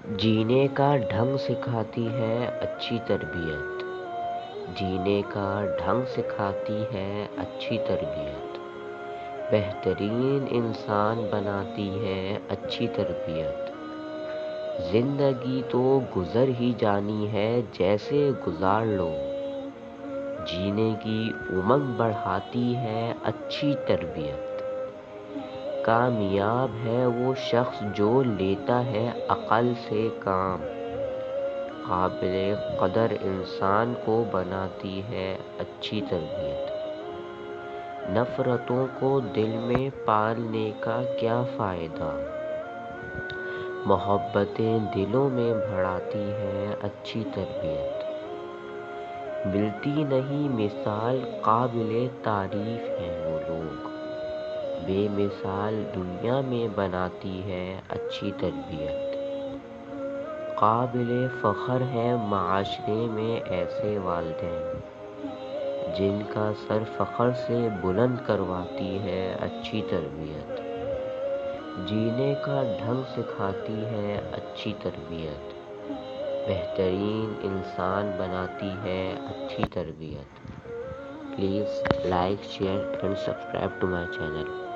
جینے کا ڈھنگ سکھاتی ہے اچھی تربیت، جینے کا ڈھنگ سکھاتی ہے اچھی تربیت، بہترین انسان بناتی ہے اچھی تربیت۔ زندگی تو گزر ہی جانی ہے جیسے گزار لو، جینے کی امنگ بڑھاتی ہے اچھی تربیت۔ کامیاب ہے وہ شخص جو لیتا ہے عقل سے کام، قابل قدر انسان کو بناتی ہے اچھی تربیت۔ نفرتوں کو دل میں پالنے کا کیا فائدہ، محبتیں دلوں میں بڑھاتی ہے اچھی تربیت۔ ملتی نہیں مثال قابل تعریف ہیں وہ لوگ، بے مثال دنیا میں بناتی ہے اچھی تربیت۔ قابل فخر ہے معاشرے میں ایسے والدین، جن کا سر فخر سے بلند کرواتی ہے اچھی تربیت۔ جینے کا ڈھنگ سکھاتی ہے اچھی تربیت، بہترین انسان بناتی ہے اچھی تربیت۔ Please like, share and subscribe to my channel.